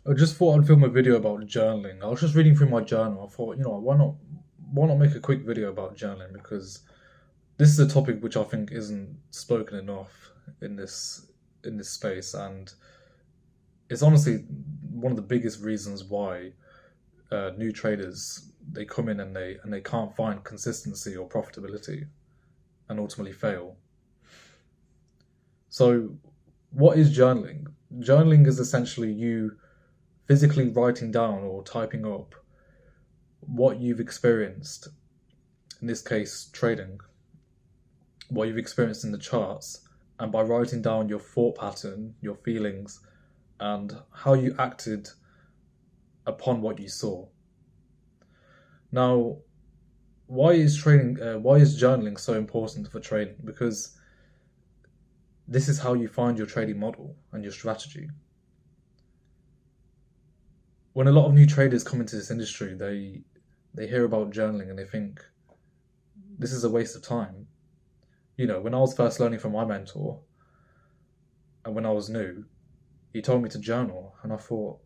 I just thought I'd film a video about journaling. I was just reading through my journal. I thought, why not make a quick video about journaling, because this is a topic which I think isn't spoken enough in this space, and it's honestly one of the biggest reasons why new traders, they come in and they can't find consistency or profitability and ultimately fail. So, what is journaling? Journaling is essentially you physically writing down or typing up what you've experienced, in this case, trading, what you've experienced in the charts, and by writing down your thought pattern, your feelings, and how you acted upon what you saw. Now, why is journaling so important for trading? Because this is how you find your trading model and your strategy. When a lot of new traders come into this industry, they hear about journaling and they think this is a waste of time. When I was first learning from my mentor and when I was new, he told me to journal, and I thought,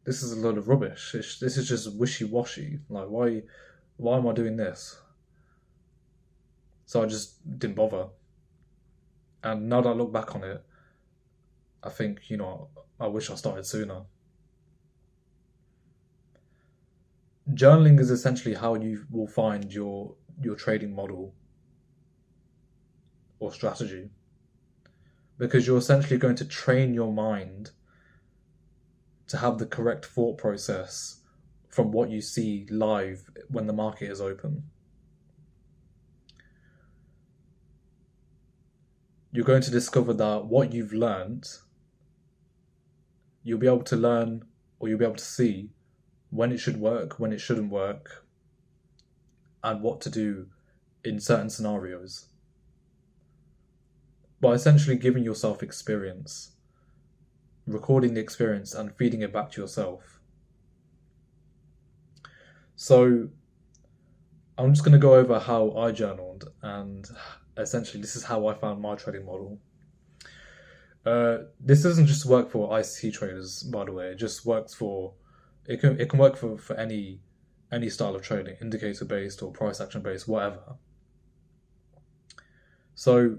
this is a load of rubbish. This is just wishy-washy. Like, why am I doing this? So I just didn't bother. And now that I look back on it, I think, I wish I started sooner. Journaling is essentially how you will find your trading model or strategy, because you're essentially going to train your mind to have the correct thought process from what you see live when the market is open. You're going to discover that what you've learned, you'll be able to learn, or you'll be able to see when it should work, when it shouldn't work, and what to do in certain scenarios. By essentially giving yourself experience, recording the experience and feeding it back to yourself. So I'm just going to go over how I journaled, and essentially this is how I found my trading model. This doesn't just work for ICT traders, by the way. It just works for it can work for any style of trading, indicator based or price action based, whatever. So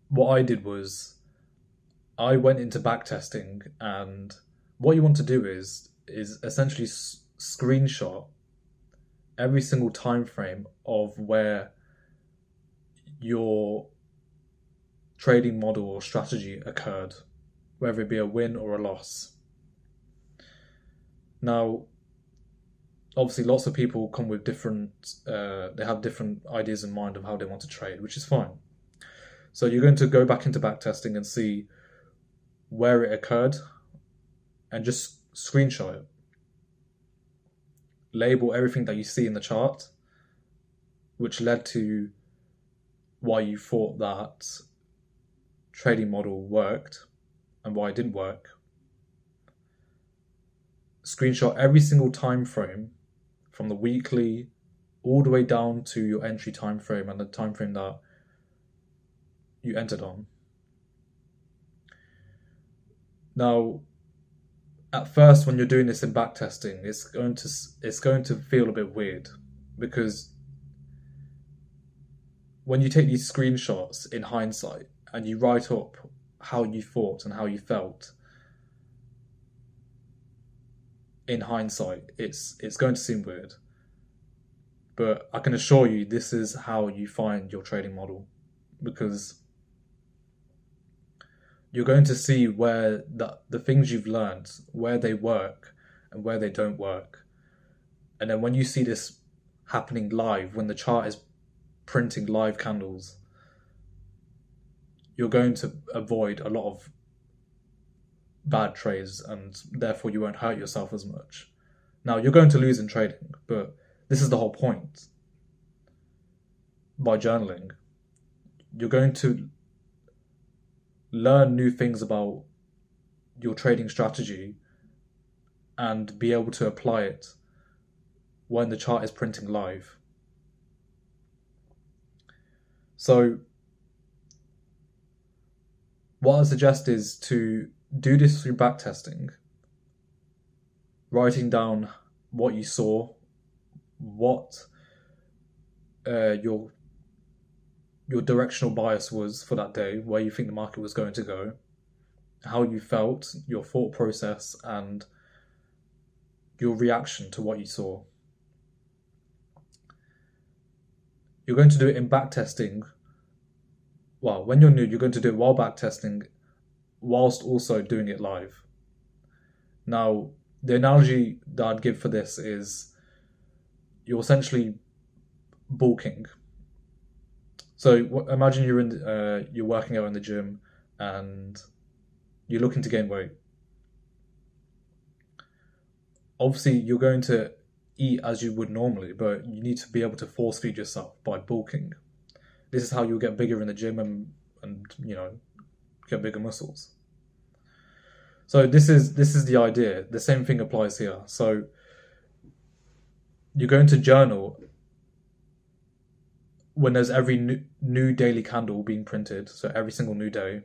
what I did was I went into backtesting, and what you want to do is essentially screenshot every single time frame of where your trading model or strategy occurred, whether it be a win or a loss. Now, obviously, lots of people come with they have different ideas in mind of how they want to trade, which is fine. So you're going to go back into backtesting and see where it occurred and just screenshot it. Label everything that you see in the chart, which led to why you thought that trading model worked and why it didn't work. Screenshot every single time frame from the weekly all the way down to your entry time frame and the time frame that you entered on. Now, at first, when you're doing this in backtesting, it's going to feel a bit weird, because when you take these screenshots in hindsight and you write up how you thought and how you felt in hindsight, it's going to seem weird. But I can assure you, this is how you find your trading model, because you're going to see where the things you've learned, where they work and where they don't work. And then when you see this happening live, when the chart is printing live candles, you're going to avoid a lot of bad trades, and therefore you won't hurt yourself as much. Now, you're going to lose in trading, but this is the whole point. By journaling, you're going to learn new things about your trading strategy and be able to apply it when the chart is printing live. So what I suggest is to do this through backtesting, writing down what you saw, what your directional bias was for that day, where you think the market was going to go, how you felt, your thought process, and your reaction to what you saw. You're going to do it in backtesting. Well, when you're new, you're going to do it while backtesting, whilst also doing it live. Now, the analogy that I'd give for this is you're essentially bulking. So imagine you're working out in the gym and you're looking to gain weight. Obviously, you're going to eat as you would normally, but you need to be able to force feed yourself by bulking. This is how you'll get bigger in the gym and get bigger muscles. So this is the idea. The same thing applies here. So you're going to journal when there's every new daily candle being printed. So every single new day,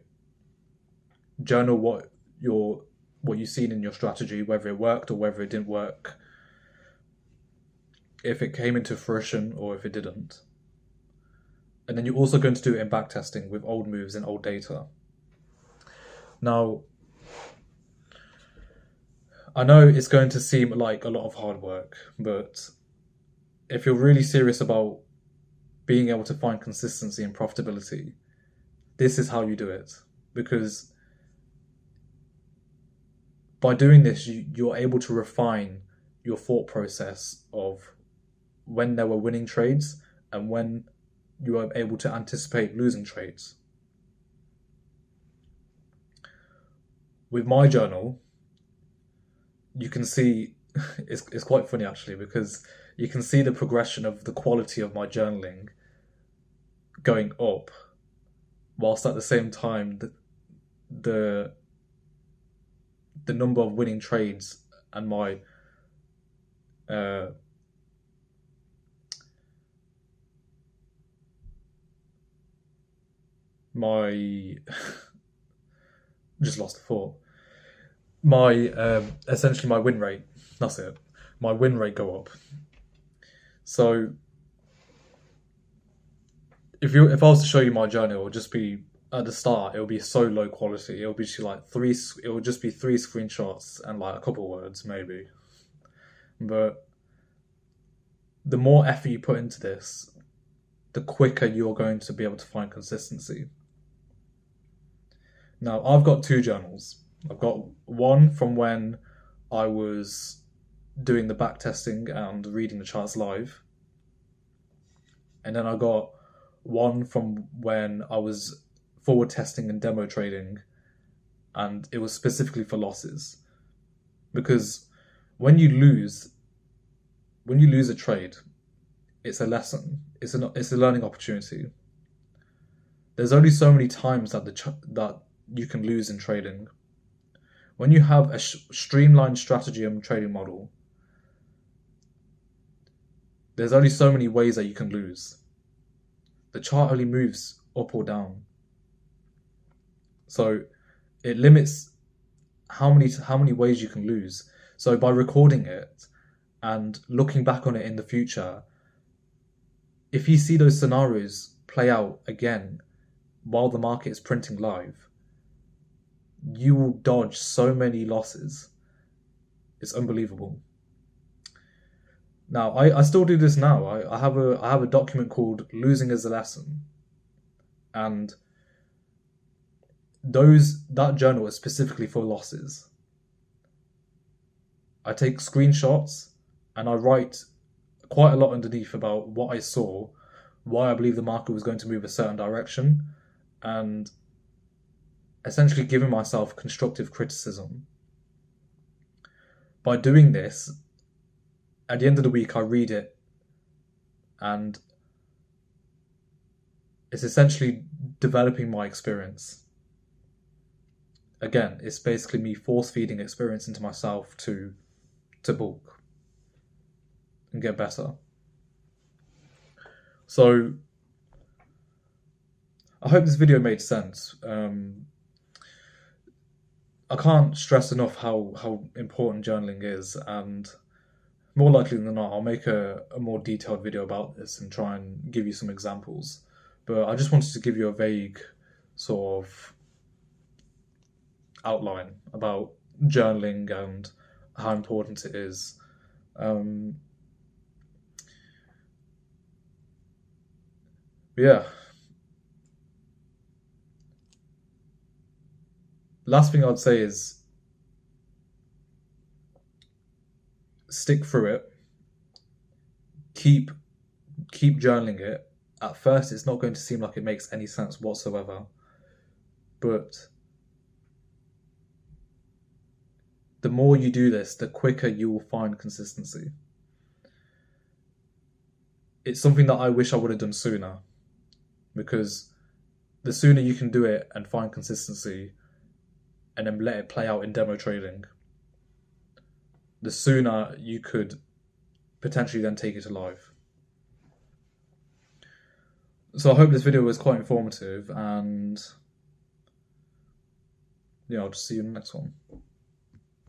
journal what you've seen in your strategy, whether it worked or whether it didn't work, if it came into fruition or if it didn't. And then you're also going to do it in backtesting with old moves and old data. Now, I know it's going to seem like a lot of hard work, but if you're really serious about being able to find consistency and profitability, this is how you do it. Because by doing this, you're able to refine your thought process of when there were winning trades and when you are able to anticipate losing trades. With my journal, you can see, it's quite funny actually, because you can see the progression of the quality of my journaling going up, whilst at the same time the number of winning trades and my just lost the thought. My essentially my win rate. That's it. My win rate go up. So if I was to show you my journal, it would just be at the start. It will be so low quality. It will be just like it will just be 3 screenshots and like a couple words maybe. But the more effort you put into this, the quicker you're going to be able to find consistency. Now, I've got 2 journals. I've got one from when I was doing the backtesting and reading the charts live. And then I got one from when I was forward testing and demo trading, and it was specifically for losses. Because when you lose a trade, it's a lesson. It's a learning opportunity. There's only so many times that you can lose in trading. When you have a streamlined strategy and trading model, there's only so many ways that you can lose. The chart only moves up or down. So it limits how many ways you can lose. So by recording it and looking back on it in the future, if you see those scenarios play out again while the market is printing live, you will dodge so many losses. It's unbelievable. Now, I still do this now. I have a document called Losing as a Lesson. And that journal is specifically for losses. I take screenshots and I write quite a lot underneath about what I saw, why I believe the market was going to move a certain direction, and essentially giving myself constructive criticism. By doing this, at the end of the week, I read it, and it's essentially developing my experience. Again, it's basically me force-feeding experience into myself to bulk and get better. So I hope this video made sense. I can't stress enough how important journaling is, and more likely than not, I'll make a more detailed video about this and try and give you some examples. But I just wanted to give you a vague sort of outline about journaling and how important it is. Um, yeah, last thing I'd say is stick through it. Keep keep journaling it. At first, it's not going to seem like it makes any sense whatsoever, but the more you do this, the quicker you will find consistency. It's something that I wish I would have done sooner, because the sooner you can do it and find consistency and then let it play out in demo trading, the sooner you could potentially then take it to live. So I hope this video was quite informative, and yeah, I'll just see you in the next one.